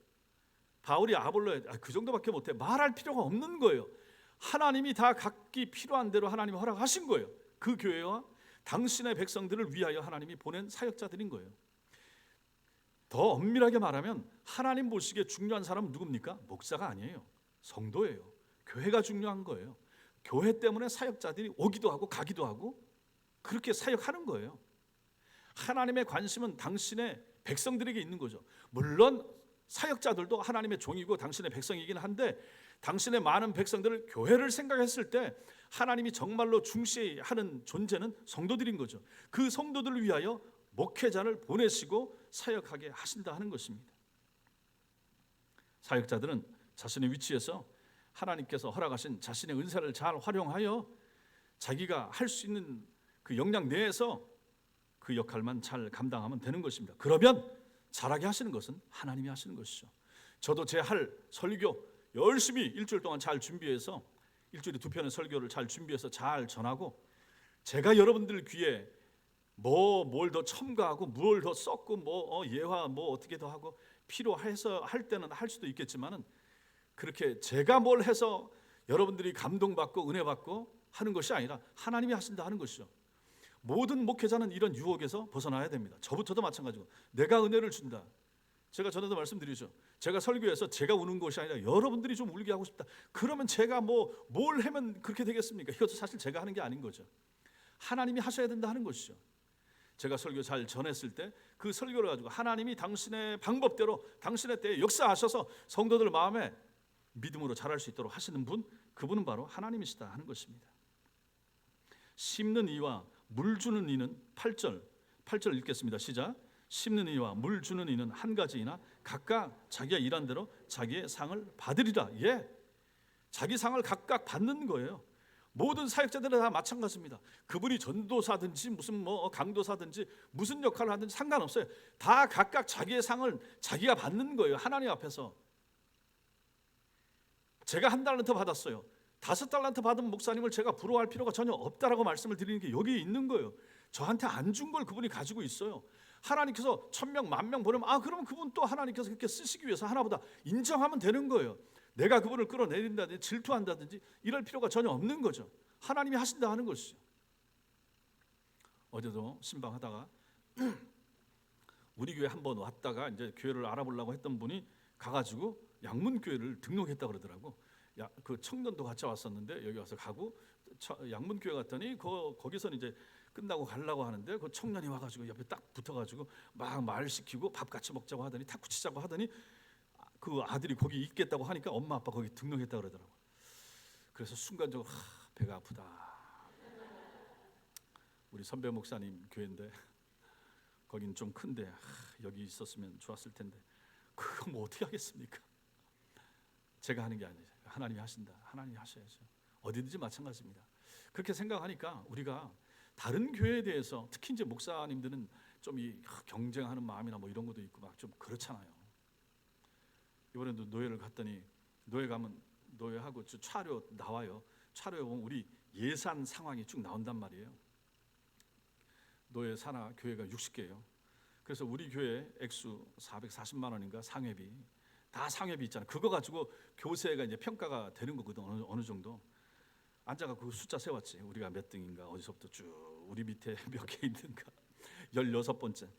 바울이 아볼로에 그 정도밖에 못해 말할 필요가 없는 거예요. 하나님이 다 각기 필요한 대로 하나님이 허락하신 거예요. 그 교회와 당신의 백성들을 위하여 하나님이 보낸 사역자들인 거예요. 더 엄밀하게 말하면 하나님 보시기에 중요한 사람은 누굽니까? 목사가 아니에요. 성도예요. 교회가 중요한 거예요. 교회 때문에 사역자들이 오기도 하고 가기도 하고 그렇게 사역하는 거예요. 하나님의 관심은 당신의 백성들에게 있는 거죠. 물론 사역자들도 하나님의 종이고 당신의 백성이긴 한데 당신의 많은 백성들을 교회를 생각했을 때 하나님이 정말로 중시하는 존재는 성도들인 거죠. 그 성도들을 위하여 목회자를 보내시고 사역하게 하신다 하는 것입니다. 사역자들은 자신의 위치에서 하나님께서 허락하신 자신의 은사를 잘 활용하여 자기가 할 수 있는 그 역량 내에서 그 역할만 잘 감당하면 되는 것입니다. 그러면 잘하게 하시는 것은 하나님이 하시는 것이죠. 저도 제 할 설교 열심히 일주일 동안 잘 준비해서 일주일에 2편의 설교를 잘 준비해서 잘 전하고 제가 여러분들 귀에 뭘 더 첨가하고 뭘 더 섞고 예화 어떻게 더 하고 필요해서 할 때는 할 수도 있겠지만은 그렇게 제가 뭘 해서 여러분들이 감동받고 은혜 받고 하는 것이 아니라 하나님이 하신다 하는 것이죠. 모든 목회자는 이런 유혹에서 벗어나야 됩니다. 저부터도 마찬가지고 내가 은혜를 준다. 제가 전에도 말씀드리죠. 제가 설교해서 제가 우는 것이 아니라 여러분들이 좀 울게 하고 싶다. 그러면 제가 뭘 하면 그렇게 되겠습니까? 이것도 사실 제가 하는 게 아닌 거죠. 하나님이 하셔야 된다 하는 것이죠. 제가 설교 잘 전했을 때 그 설교를 가지고 하나님이 당신의 방법대로 당신의 때에 역사하셔서 성도들 마음에 믿음으로 자랄 수 있도록 하시는 분, 그분은 바로 하나님이시다 하는 것입니다. 심는 이와 물 주는 이는 8절 읽겠습니다. 시작. 심는 이와 물 주는 이는 한 가지이나 각각 자기가 일한 대로 자기의 상을 받으리라. 예, 자기 상을 각각 받는 거예요. 모든 사역자들은 다 마찬가지입니다. 그분이 전도사든지 무슨 강도사든지 무슨 역할을 하든지 상관없어요. 다 각각 자기의 상을 자기가 받는 거예요. 하나님 앞에서. 제가 1달란트 받았어요. 5달란트 받은 목사님을 제가 부러워할 필요가 전혀 없다라고 말씀을 드리는 게 여기 있는 거예요. 저한테 안 준 걸 그분이 가지고 있어요. 하나님께서 1000명, 10,000명 보내면 그러면 그분 또 하나님께서 그렇게 쓰시기 위해서 하나보다 인정하면 되는 거예요. 내가 그분을 끌어내린다든지 질투한다든지 이럴 필요가 전혀 없는 거죠. 하나님이 하신다 하는 것이죠. 어제도 신방하다가 우리 교회 한번 왔다가 이제 교회를 알아보려고 했던 분이 가가지고 양문교회를 등록했다 그러더라고. 그 청년도 같이 왔었는데 여기 와서 가고 양문교회 갔더니 거기서는 이제 끝나고 가려고 하는데 그 청년이 와가지고 옆에 딱 붙어가지고 막 말 시키고 밥 같이 먹자고 하더니 탁구 치자고 하더니 그 아들이 거기 있겠다고 하니까 엄마 아빠 거기 등록했다 그러더라고. 그래서 순간적으로 배가 아프다. 우리 선배 목사님 교회인데 거긴 좀 큰데 여기 있었으면 좋았을 텐데 그거 뭐 어떻게 하겠습니까? 제가 하는 게 아니죠. 하나님이 하신다. 하나님이 하셔야죠. 어디든지 마찬가지입니다. 그렇게 생각하니까 우리가 다른 교회에 대해서 특히 이제 목사님들은 좀 이 경쟁하는 마음이나 뭐 이런 것도 있고 막 좀 그렇잖아요. 이번에도 노예를 갔더니 노예 가면 노예하고 차료 나와요. 차료에 보면 우리 예산 상황이 쭉 나온단 말이에요. 노예 산하 교회가 60개예요. 그래서 우리 교회 액수 440만 원인가 상회비 다 상회비 있잖아요. 그거 가지고 교세가 이제 평가가 되는 거거든. 어느 정도 앉아가 그 숫자 세웠지. 우리가 몇 등인가 어디서부터 쭉 우리 밑에 몇 개 있는가 16번째.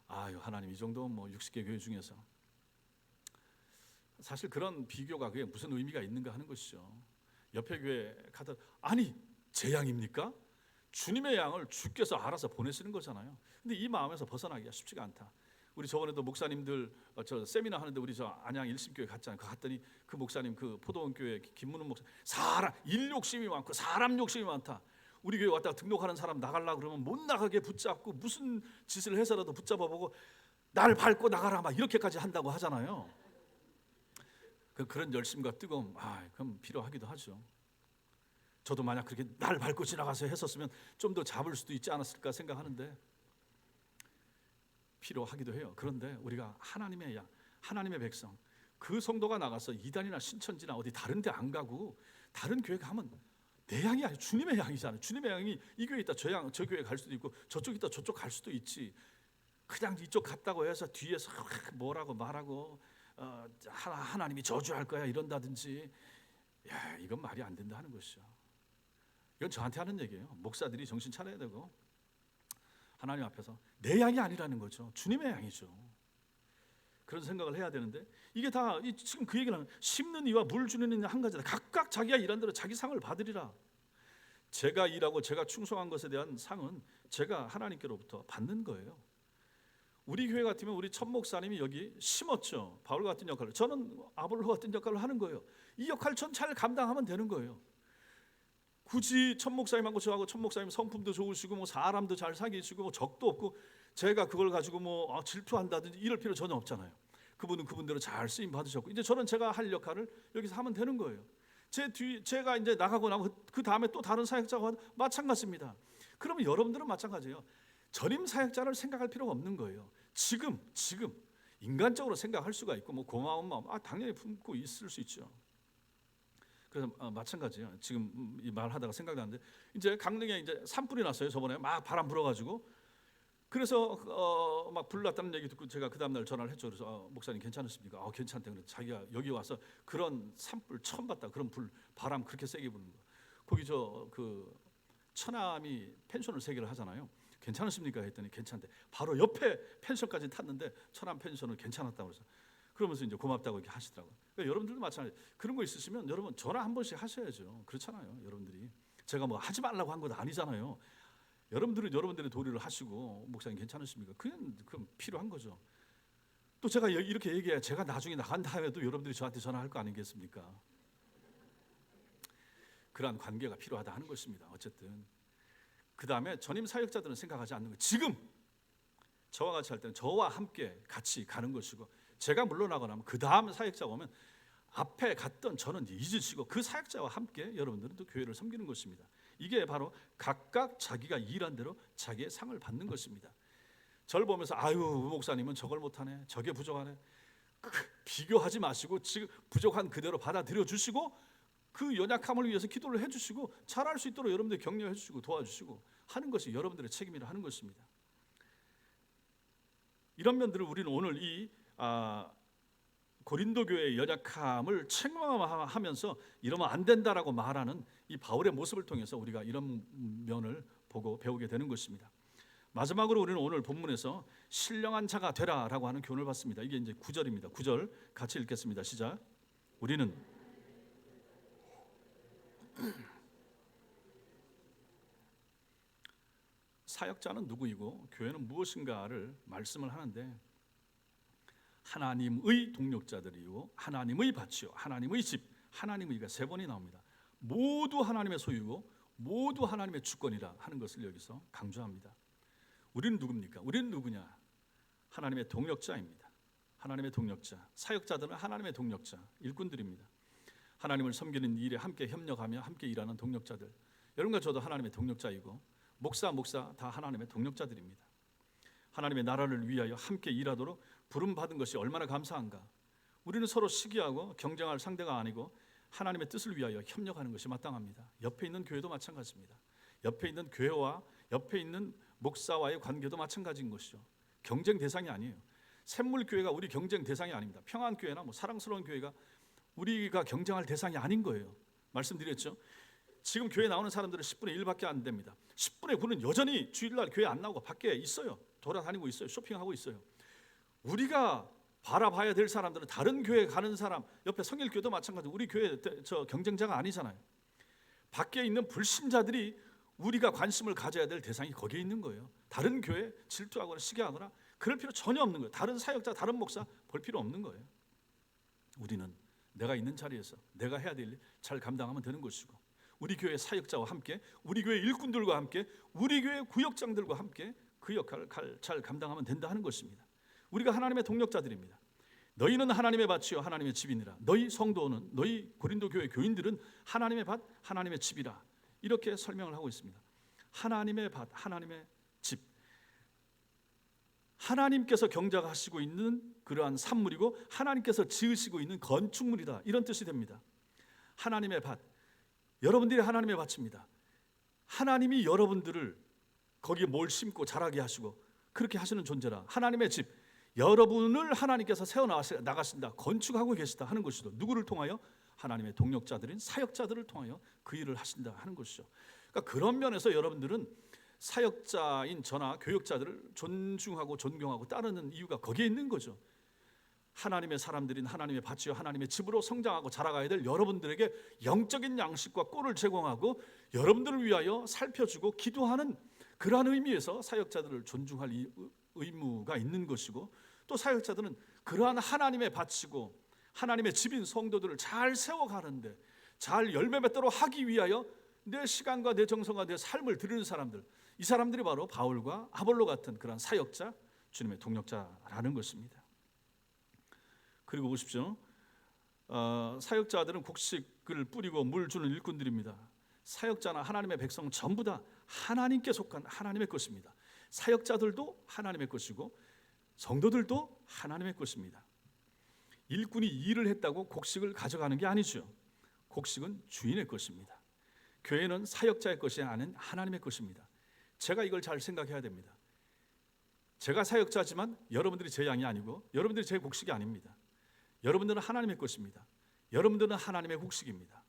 아유 하나님 이 정도면 뭐 60개 교회 중에서 사실 그런 비교가 그게 무슨 의미가 있는가 하는 것이죠. 옆에 교회 가다 아니 제 양입니까? 주님의 양을 주께서 알아서 보내시는 거잖아요. 근데 이 마음에서 벗어나기가 쉽지가 않다. 우리 저번에도 목사님들 저 세미나 하는데 우리 저 안양 일심교회 갔잖아요. 갔더니 그 목사님 그 포도원 교회 김문훈 목사 사람 일 욕심이 많고 사람 욕심이 많다. 우리 교회 왔다가 등록하는 사람 나가려고 그러면 못 나가게 붙잡고 무슨 짓을 해서라도 붙잡아보고 날 밟고 나가라 막 이렇게까지 한다고 하잖아요. 그런 열심과 뜨거움 그럼 필요하기도 하죠. 저도 만약 그렇게 날 밟고 지나가서 했었으면 좀 더 잡을 수도 있지 않았을까 생각하는데 필요하기도 해요. 그런데 우리가 하나님의 양, 하나님의 백성, 그 성도가 나가서 이단이나 신천지나 어디 다른 데 안 가고 다른 교회 가면 내 양이 아니라 주님의 양이잖아요. 주님의 양이 이 교회 있다 저 교회 갈 수도 있고 저쪽 있다 저쪽 갈 수도 있지. 그냥 이쪽 갔다고 해서 뒤에서 뭐라고 말하고 하나님이 저주할 거야 이런다든지 이건 말이 안 된다 하는 것이죠. 이건 저한테 하는 얘기예요. 목사들이 정신 차려야 되고 하나님 앞에서 내 양이 아니라는 거죠. 주님의 양이죠. 그런 생각을 해야 되는데 이게 다 지금 그 얘기는 심는 이와 물 주는 이는 한 가지다. 각각 자기가 일한 대로 자기 상을 받으리라. 제가 일하고 제가 충성한 것에 대한 상은 제가 하나님께로부터 받는 거예요. 우리 교회 같으면 우리 첫 목사님이 여기 심었죠. 바울 같은 역할을. 저는 아볼로 같은 역할을 하는 거예요. 이 역할을 전 잘 감당하면 되는 거예요. 굳이 첫 목사님하고 저하고 첫 목사님 성품도 좋으시고 뭐 사람도 잘 사귀시고 뭐 적도 없고 제가 그걸 가지고 뭐 질투한다든지 이럴 필요 전혀 없잖아요. 그분은 그분대로 잘 쓰임 받으셨고 이제 저는 제가 할 역할을 여기서 하면 되는 거예요. 제가 이제 나가고 나면 그 다음에 또 다른 사역자가 마찬가지입니다. 그러면 여러분들은 마찬가지예요. 전임 사역자를 생각할 필요가 없는 거예요. 지금 인간적으로 생각할 수가 있고 뭐 고마운 마음 당연히 품고 있을 수 있죠. 그래서 마찬가지예요. 지금 이 말하다가 생각나는데 이제 강릉에 이제 산불이 났어요. 저번에 막 바람 불어가지고 그래서 막 불났다는 얘기 듣고 제가 그 다음날 전화를 했죠. 그래서 목사님 괜찮으십니까? 괜찮대. 그래서 자기가 여기 와서 그런 산불 처음 봤다. 그런 바람 그렇게 세게 부는 거. 거기 그 처남이 펜션을 3개를 하잖아요. 괜찮으십니까? 했더니 괜찮대. 바로 옆에 펜션까지 탔는데 처남 펜션은 괜찮았다고 그래서 그러면서 이제 고맙다고 이렇게 하시더라고요. 그러니까 여러분들도 마찬가지. 그런 거 있으시면 여러분 전화 한 번씩 하셔야죠. 그렇잖아요. 여러분들이 제가 뭐 하지 말라고 한 것도 아니잖아요. 여러분들은 여러분들의 도리를 하시고 목사님 괜찮으십니까? 그건 필요한 거죠. 또 제가 이렇게 얘기해야 제가 나중에 나간 다음에도 여러분들이 저한테 전화할 거 아니겠습니까? 그러한 관계가 필요하다 하는 것입니다. 어쨌든 그 다음에 전임 사역자들은 생각하지 않는 거예요. 지금 저와 같이 할 때는 저와 함께 같이 가는 것이고 제가 물러나고 나면 그 다음 사역자가 오면 앞에 갔던 저는 잊으시고 그 사역자와 함께 여러분들은 또 교회를 섬기는 것입니다. 이게 바로 각각 자기가 일한 대로 자기의 상을 받는 것입니다. 저를 보면서 아유 목사님은 저걸 못하네 저게 부족하네 비교하지 마시고 지금 부족한 그대로 받아들여 주시고 그 연약함을 위해서 기도를 해주시고 잘할 수 있도록 여러분들 격려해 주시고 도와주시고 하는 것이 여러분들의 책임이라 하는 것입니다. 이런 면들을 우리는 오늘 이 고린도 교회의 연약함을 책망하면서 이러면 안 된다라고 말하는 이 바울의 모습을 통해서 우리가 이런 면을 보고 배우게 되는 것입니다. 마지막으로 우리는 오늘 본문에서 신령한 자가 되라라고 하는 교훈을 받습니다. 이게 이제 9절입니다. 9절 같이 읽겠습니다. 시작. 우리는 사역자는 누구이고 교회는 무엇인가를 말씀을 하는데 하나님의 동력자들이요 하나님의 밭이요 하나님의 집 하나님의가 3번이 나옵니다. 모두 하나님의 소유고 모두 하나님의 주권이라 하는 것을 여기서 강조합니다. 우리는 누굽니까? 우리는 누구냐? 하나님의 동력자입니다. 하나님의 동력자. 사역자들은 하나님의 동력자, 일꾼들입니다. 하나님을 섬기는 일에 함께 협력하며 함께 일하는 동력자들. 여러분과 저도 하나님의 동력자이고 목사 다 하나님의 동력자들입니다. 하나님의 나라를 위하여 함께 일하도록 부름받은 것이 얼마나 감사한가. 우리는 서로 시기하고 경쟁할 상대가 아니고 하나님의 뜻을 위하여 협력하는 것이 마땅합니다. 옆에 있는 교회도 마찬가지입니다. 옆에 있는 교회와 옆에 있는 목사와의 관계도 마찬가지인 것이죠. 경쟁 대상이 아니에요. 샘물교회가 우리 경쟁 대상이 아닙니다. 평안교회나 사랑스러운 교회가 우리가 경쟁할 대상이 아닌 거예요. 말씀드렸죠. 지금 교회 나오는 사람들은 10분의 1밖에 안 됩니다. 10분의 9는 여전히 주일날 교회 안 나오고 밖에 있어요. 돌아다니고 있어요. 쇼핑하고 있어요. 우리가 바라봐야 될 사람들은 다른 교회 가는 사람, 옆에 성일교도 마찬가지고 우리 교회 경쟁자가 아니잖아요. 밖에 있는 불신자들이 우리가 관심을 가져야 될 대상이 거기에 있는 거예요. 다른 교회 질투하거나 시기하거나 그럴 필요 전혀 없는 거예요. 다른 사역자, 다른 목사 볼 필요 없는 거예요. 우리는 내가 있는 자리에서 내가 해야 될 일 잘 감당하면 되는 것이고, 우리 교회 사역자와 함께, 우리 교회 일꾼들과 함께, 우리 교회 구역장들과 함께 그 역할을 잘 감당하면 된다 하는 것입니다. 우리가 하나님의 동력자들입니다. 너희는 하나님의 밭이요 하나님의 집이니라. 너희 성도는, 너희 고린도 교회 교인들은 하나님의 밭, 하나님의 집이라. 이렇게 설명을 하고 있습니다. 하나님의 밭, 하나님의 집. 하나님께서 경작하시고 있는 그러한 산물이고 하나님께서 지으시고 있는 건축물이다. 이런 뜻이 됩니다. 하나님의 밭. 여러분들이 하나님의 밭입니다. 하나님이 여러분들을 거기에 뭘 심고 자라게 하시고 그렇게 하시는 존재라. 하나님의 집. 여러분을 하나님께서 세워나가신다. 건축하고 계시다 하는 것이죠. 누구를 통하여? 하나님의 동력자들인 사역자들을 통하여 그 일을 하신다 하는 것이죠. 그러니까 그런 면에서 여러분들은 사역자인 저나 교역자들을 존중하고 존경하고 따르는 이유가 거기에 있는 거죠. 하나님의 사람들인 하나님의 밭이요 하나님의 집으로 성장하고 자라가야 될 여러분들에게 영적인 양식과 꼴을 제공하고 여러분들을 위하여 살펴주고 기도하는 그러한 의미에서 사역자들을 존중할 의무가 있는 것이고, 또 사역자들은 그러한 하나님의 밭이고 하나님의 집인 성도들을 잘 세워가는데 잘 열매 맺도록 하기 위하여 내 시간과 내 정성과 내 삶을 드리는 사람들, 이 사람들이 바로 바울과 아볼로 같은 그런 사역자, 주님의 동력자라는 것입니다. 그리고 보십시오. 사역자들은 곡식을 뿌리고 물 주는 일꾼들입니다. 사역자나 하나님의 백성은 전부 다 하나님께 속한 하나님의 것입니다. 사역자들도 하나님의 것이고 성도들도 하나님의 것입니다. 일꾼이 일을 했다고 곡식을 가져가는 게 아니죠. 곡식은 주인의 것입니다. 교회는 사역자의 것이 아닌 하나님의 것입니다. 제가 이걸 잘 생각해야 됩니다. 제가 사역자지만 여러분들이 제 양이 아니고 여러분들이 제 곡식이 아닙니다. 여러분들은 하나님의 것입니다. 여러분들은 하나님의 곡식입니다.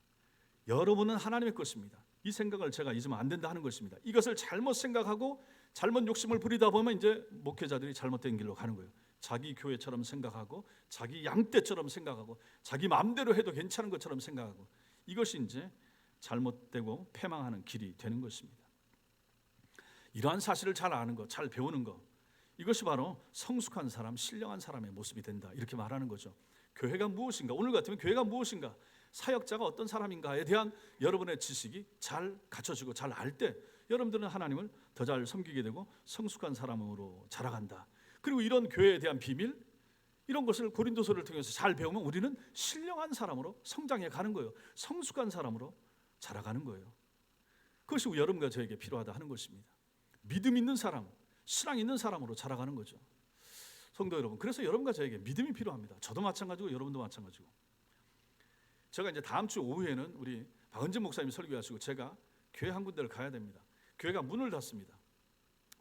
여러분은 하나님의 것입니다. 이 생각을 제가 잊으면 안 된다 하는 것입니다. 이것을 잘못 생각하고 잘못 욕심을 부리다 보면 이제 목회자들이 잘못된 길로 가는 거예요. 자기 교회처럼 생각하고 자기 양떼처럼 생각하고 자기 마음대로 해도 괜찮은 것처럼 생각하고, 이것이 이제 잘못되고 패망하는 길이 되는 것입니다. 이러한 사실을 잘 아는 것, 잘 배우는 것, 이것이 바로 성숙한 사람, 신령한 사람의 모습이 된다, 이렇게 말하는 거죠. 교회가 무엇인가, 오늘 같으면 교회가 무엇인가, 사역자가 어떤 사람인가에 대한 여러분의 지식이 잘 갖춰지고 잘 알 때 여러분들은 하나님을 더 잘 섬기게 되고 성숙한 사람으로 자라간다. 그리고 이런 교회에 대한 비밀, 이런 것을 고린도서를 통해서 잘 배우면 우리는 신령한 사람으로 성장해 가는 거예요. 성숙한 사람으로 자라가는 거예요. 그것이 여러분과 저에게 필요하다 하는 것입니다. 믿음 있는 사람, 신앙 있는 사람으로 자라가는 거죠. 성도 여러분, 그래서 여러분과 저에게 믿음이 필요합니다. 저도 마찬가지고 여러분도 마찬가지고. 제가 이제 다음 주 오후에는 우리 박은진 목사님 설교하시고 제가 교회 한 군데를 가야 됩니다. 교회가 문을 닫습니다.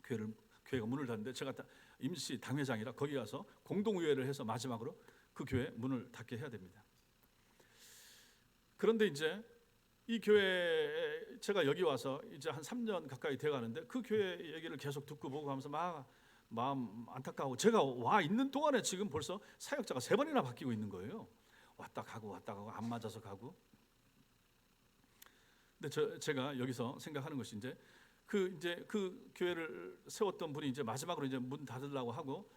교회가 문을 닫는데 제가 임시 당회장이라 거기 가서 공동의회를 해서 마지막으로 그 교회 문을 닫게 해야 됩니다. 그런데 이제 이 교회에 제가 여기 와서 이제 한 3년 가까이 돼 가는데 그 교회 얘기를 계속 듣고 보고 하면서 막 마음 안타까워. 제가 와 있는 동안에 지금 벌써 사역자가 3번이나 바뀌고 있는 거예요. 왔다 가고 안 맞아서 가고. 근데 제가 여기서 생각하는 것이 이제 그 교회를 세웠던 분이 이제 마지막으로 이제 문 닫으려고 하고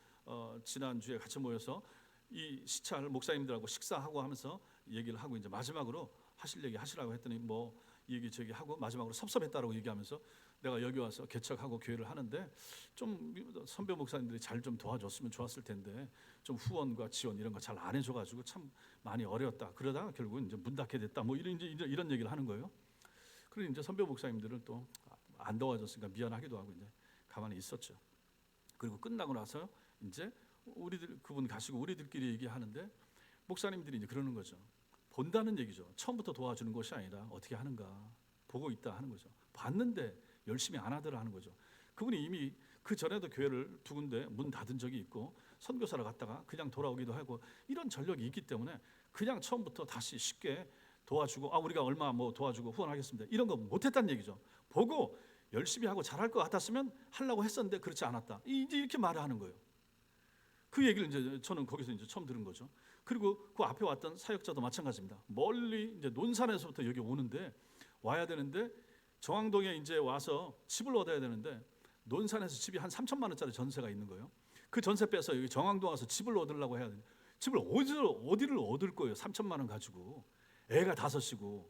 지난주에 같이 모여서 이 시찰 목사님들하고 식사하고 하면서 얘기를 하고 이제 마지막으로 하실 얘기 하시라고 했더니 뭐 얘기 저기 하고 마지막으로 섭섭했다라고 얘기하면서 내가 여기 와서 개척하고 교회를 하는데 좀 선배 목사님들이 잘 좀 도와줬으면 좋았을 텐데 좀 후원과 지원 이런 거 잘 안 해줘가지고 참 많이 어려웠다. 그러다가 결국은 이제 문 닫게 됐다. 뭐 이런 얘기를 하는 거예요. 그리고 이제 선배 목사님들은 또 안 도와줬으니까 미안하기도 하고 이제 가만히 있었죠. 그리고 끝나고 나서 이제 그분 가시고 우리들끼리 얘기하는데 목사님들이 이제 그러는 거죠. 본다는 얘기죠. 처음부터 도와주는 것이 아니라 어떻게 하는가 보고 있다 하는 거죠. 봤는데 열심히 안 하더라 하는 거죠. 그분이 이미 그 전에도 교회를 두 군데 문 닫은 적이 있고 선교사를 갔다가 그냥 돌아오기도 하고 이런 전력이 있기 때문에 그냥 처음부터 다시 쉽게 도와주고 우리가 얼마 뭐 도와주고 후원하겠습니다 이런 거 못했다는 얘기죠. 보고 열심히 하고 잘할 것 같았으면 하려고 했었는데 그렇지 않았다. 이제 이렇게 말을 하는 거예요. 그 얘기를 이제 저는 거기서 이제 처음 들은 거죠. 그리고 그 앞에 왔던 사역자도 마찬가지입니다. 멀리 이제 논산에서부터 여기 오는데 와야 되는데 정왕동에 이제 와서 집을 얻어야 되는데 논산에서 집이 한 3천만 원짜리 전세가 있는 거예요. 그 전세 빼서 여기 정왕동 와서 집을 얻으려고 해야 되는데 집을 어디를 얻을 거예요? 3천만 원 가지고 애가 5이고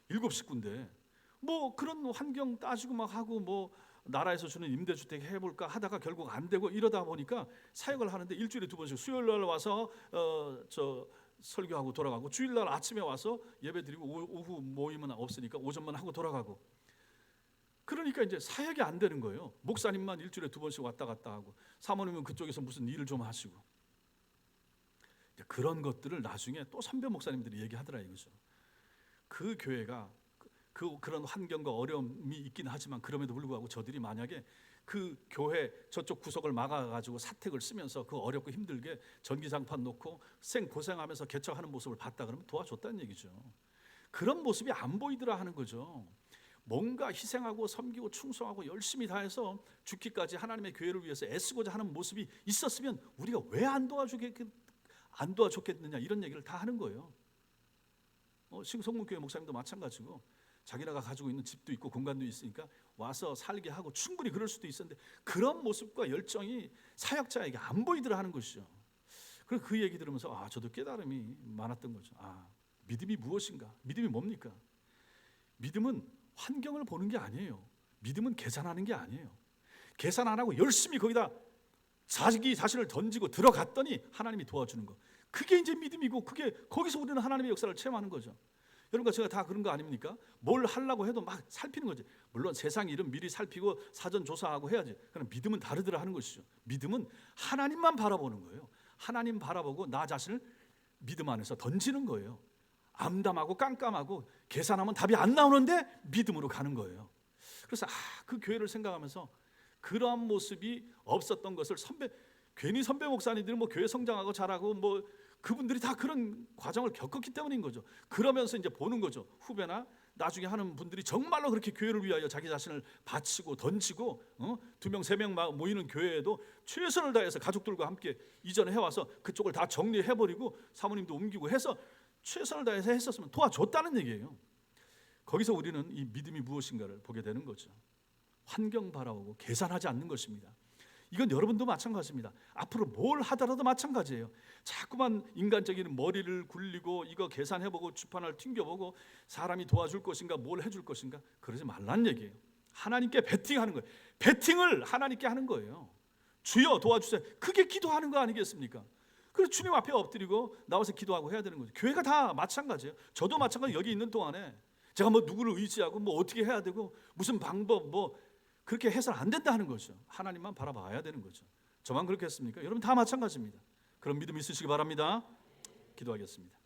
7 식구인데 뭐 그런 환경 따지고 막 하고 뭐 나라에서 주는 임대주택 해볼까 하다가 결국 안 되고 이러다 보니까 사역을 하는데 일주일에 2번씩 수요일 날 와서 설교하고 돌아가고 주일날 아침에 와서 예배드리고 오후 모임은 없으니까 오전만 하고 돌아가고 그러니까 이제 사역이 안 되는 거예요. 목사님만 일주일에 2번씩 왔다 갔다 하고 사모님은 그쪽에서 무슨 일을 좀 하시고 그런 것들을 나중에 또 선배 목사님들이 얘기하더라 이거죠. 그 교회가 그런 환경과 어려움이 있긴 하지만 그럼에도 불구하고 저들이 만약에 그 교회 저쪽 구석을 막아가지고 사택을 쓰면서 그 어렵고 힘들게 전기장판 놓고 생고생하면서 개척하는 모습을 봤다 그러면 도와줬다는 얘기죠. 그런 모습이 안 보이더라 하는 거죠. 뭔가 희생하고 섬기고 충성하고 열심히 다해서 죽기까지 하나님의 교회를 위해서 애쓰고자 하는 모습이 있었으면 우리가 왜 안 도와줬겠느냐 이런 얘기를 다 하는 거예요. 성문교회 목사님도 마찬가지고 자기네가 가지고 있는 집도 있고 공간도 있으니까 와서 살게 하고 충분히 그럴 수도 있었는데 그런 모습과 열정이 사역자에게 안 보이더라 하는 것이죠. 그래서 그 얘기 들으면서 저도 깨달음이 많았던 거죠. 믿음이 무엇인가? 믿음이 뭡니까? 믿음은 환경을 보는 게 아니에요. 믿음은 계산하는 게 아니에요. 계산 안 하고 열심히 거기다 자기 자신을 던지고 들어갔더니 하나님이 도와주는 거. 그게 이제 믿음이고 그게 거기서 우리는 하나님의 역사를 체험하는 거죠. 여러분과 제가 다 그런 거 아닙니까? 뭘 하려고 해도 막 살피는 거지. 물론 세상 일은 미리 살피고 사전 조사하고 해야지. 그럼 믿음은 다르더라 하는 것이죠. 믿음은 하나님만 바라보는 거예요. 하나님 바라보고 나 자신을 믿음 안에서 던지는 거예요. 암담하고 깜깜하고 계산하면 답이 안 나오는데 믿음으로 가는 거예요. 그래서 그 교회를 생각하면서 그러한 모습이 없었던 것을 괜히 선배 목사님들은 뭐 교회 성장하고 잘하고 뭐 그분들이 다 그런 과정을 겪었기 때문인 거죠. 그러면서 이제 보는 거죠. 후배나 나중에 하는 분들이 정말로 그렇게 교회를 위하여 자기 자신을 바치고 던지고 2명 3명 모이는 교회에도 최선을 다해서 가족들과 함께 이전에 해와서 그쪽을 다 정리해버리고 사모님도 옮기고 해서 최선을 다해서 했었으면 도와줬다는 얘기예요. 거기서 우리는 이 믿음이 무엇인가를 보게 되는 거죠. 환경 바라보고 계산하지 않는 것입니다. 이건 여러분도 마찬가지입니다. 앞으로 뭘 하더라도 마찬가지예요. 자꾸만 인간적인 머리를 굴리고 이거 계산해보고 주판을 튕겨보고 사람이 도와줄 것인가 뭘 해줄 것인가 그러지 말란 얘기예요. 하나님께 베팅하는 거예요. 베팅을 하나님께 하는 거예요. 주여 도와주세요. 그게 기도하는 거 아니겠습니까? 그래서 주님 앞에 엎드리고 나와서 기도하고 해야 되는 거죠. 교회가 다 마찬가지예요. 저도 마찬가지. 여기 있는 동안에 제가 뭐 누구를 의지하고 뭐 어떻게 해야 되고 무슨 방법 뭐 그렇게 해서는 안 된다 하는 거죠. 하나님만 바라봐야 되는 거죠. 저만 그렇게 했습니까? 여러분 다 마찬가지입니다. 그런 믿음 있으시기 바랍니다. 기도하겠습니다.